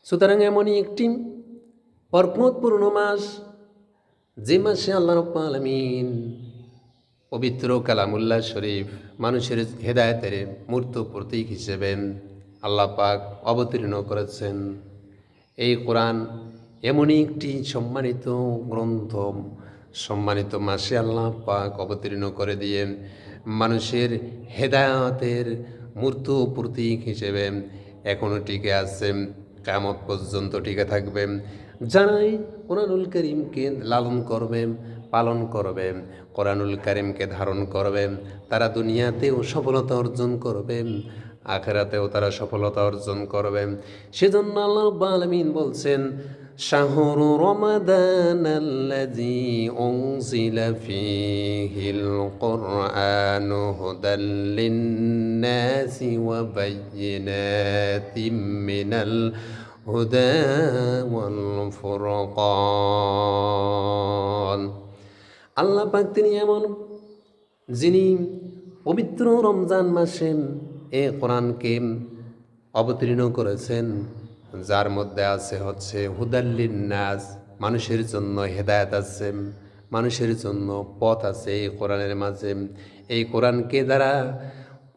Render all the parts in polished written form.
সুতরাং এমনই একটি বরকতপূর্ণ মাস, যে মাসে আল্লাহ রাব্বুল আলামিন পবিত্র কালামুল্লাহ শরীফ মানুষের হেদায়েতের মূর্ত প্রতীক হিসেবে আল্লাহ পাক অবতীর্ণ করেছেন। এই কোরআন এমনই একটি সম্মানিত গ্রন্থ, সম্মানিত মাসে আল্লাহ পাক অবতীর্ণ করে দিয়ে মানুষের হেদায়েতের মূর্ত প্রতীক হিসেবে এখনও টিকে আছে, কিয়ামত পর্যন্ত টিকে থাকবে। যারাই কোরআনুল কারীমকে লালন করবে, পালন করবে, কোরআনুল কারীমকে ধারণ করবে, তারা দুনিয়াতেও সফলতা অর্জন করবে, আখিরাতেও তারা সফলতা অর্জন করবে। সেজন্য আল্লাহ রাব্বুল আলামিন বলছেন, শাহরু রমাদানাল্লাযী উনজিলা ফীহিল কুরআনু হুদাল লিন্নাসি ওয়া বায়্যিনাতিম মিনাল হুদা ওয়াল ফুরকান। আল্লাহ পাক তিনি এমন, যিনি পবিত্র রমজান মাসে এ কোরআনকে অবতীর্ণ করেছেন, যার মধ্যে আছে হচ্ছে হুদাল্লিন নাস, মানুষের জন্য হেদায়েত আছে, মানুষের জন্য পথ আছে এই কোরআনের মাঝে। এই কোরআনকে যারা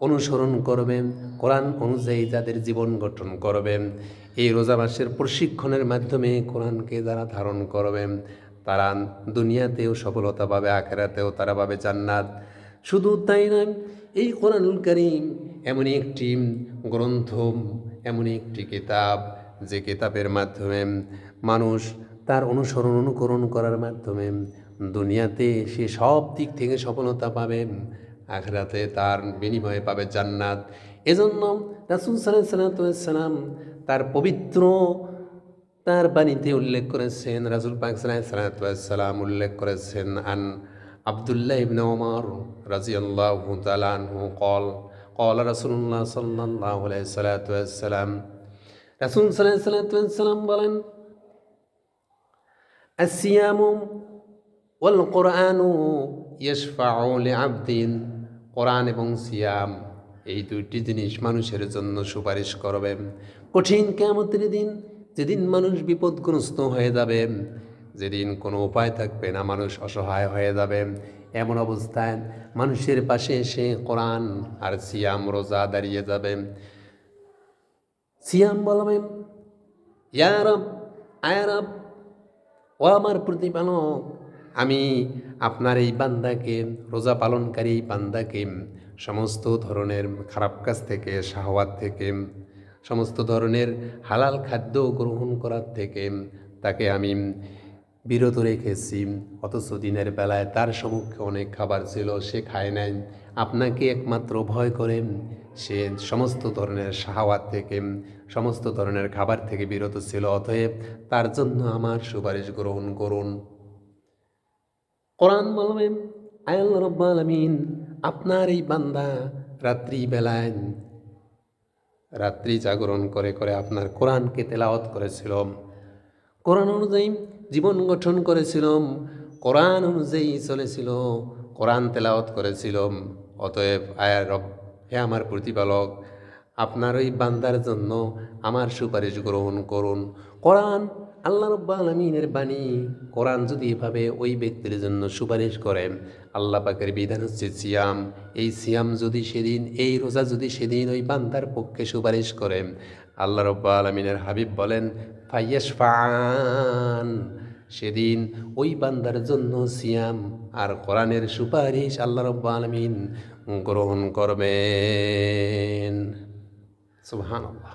অনুসরণ করবে, কোরআন অনুযায়ী যাদের জীবন গঠন করবে, এই রোজা মাসের প্রশিক্ষণের মাধ্যমে কোরআনকে যারা ধারণ করবে, তারা দুনিয়াতেও সফলতা পাবে, আখিরাতেও তারা পাবে জান্নাত। শুধু তাই নয়, এই কোরআনুল কারীম এমনই একটি গ্রন্থ, এমনই একটি কিতাব, যে কিতাবের মাধ্যমে মানুষ তার অনুসরণ অনুকরণ করার মাধ্যমে দুনিয়াতে সে সব দিক থেকে সফলতা পাবে, আখিরাতে তার বিনিময়ে পাবে জান্নাত। এজন্য রাসূল সাল্লাল্লাহু আলাইহি ওয়াসাল্লাম তার পবিত্র তার বাণীতে উল্লেখ করেছেন, রাসূল পাক সাল্লাল্লাহু আলাইহি ওয়াসাল্লাম উল্লেখ করেছেন, আন আব্দুল্লাহ ইবনে ওমর রাদিয়াল্লাহু তাআলা আনহু قال رسول الله صلى الله عليه وسلم, রাসূল সাল্লাল্লাহু আলাইহি ওয়াসাল্লাম বলেন, আসিয়ামু ওয়াল কুরআনু ইয়াশফাউ লিআবদিন, কোরআন এবং সিয়াম এই দুইটি জিনিস মানুষের জন্য সুপারিশ করবে কঠিন কিয়ামতের দিন, যেদিন মানুষ বিপদগ্রস্ত হয়ে যাবে, যেদিন কোনো উপায় থাকবে না, মানুষ অসহায় হয়ে যাবে। এমন অবস্থায় মানুষের পাশে এসে কোরআন আর সিয়াম রোজা দাঁড়িয়ে যাবে। সিয়াম বলবে, ইয়া রব, আয় রব, ও আমার প্রতিপালক, আমি আপনার এই বান্দাকে, রোজা পালনকারী এই বান্দাকে সমস্ত ধরনের খারাপ কাজ থেকে, শাহওয়াত থেকে, সমস্ত ধরনের হালাল খাদ্য গ্রহণ করার থেকে তাকে আমি বিরত রেখেছি। অথচ দিনের বেলায় তার সম্মুখে অনেক খাবার ছিল, সে খায় নাই। আপনাকে একমাত্র ভয় করে সে সমস্ত ধরনের শাহওয়াত থেকে, সমস্ত ধরনের খাবার থেকে বিরত ছিল। অতএব তার জন্য আমার সুপারিশ গ্রহণ করুন। কোরআন বলবে, আয় আল্লাহ রাব্বুল আলামিন, আপনার এই বান্দা রাত্রি জাগরণ করে করে আপনার কোরআনকে তেলাওয়াত করেছিল, কোরআন অনুযায়ী জীবন গঠন করেছিল, কোরআন অনুযায়ী চলেছিল, কোরআন তেলাওয়াত করেছিল। অতএব আয় রব, হে আমার প্রতিপালক, আপনার ওই বান্দার জন্য আমার সুপারিশ গ্রহণ করুন। কোরআন আল্লাহ রাব্বুল আলামিনের বাণী, কোরআন যদি এভাবে ওই ব্যক্তির জন্য সুপারিশ করে, আল্লাহ পাকের বিধান হচ্ছে সিয়াম, এই সিয়াম যদি সেদিন, এই রোজা যদি সেদিন ওই বান্দার পক্ষে সুপারিশ করে, আল্লাহ রাব্বুল আলামিনের হাবিব বলেন, ফায়াশফাআন, সেদিন ওই বান্দার জন্য সিয়াম আর কোরআনের সুপারিশ আল্লাহ রাব্বুল আলামিন গ্রহণ করবেন। সুবহানাল্লাহ।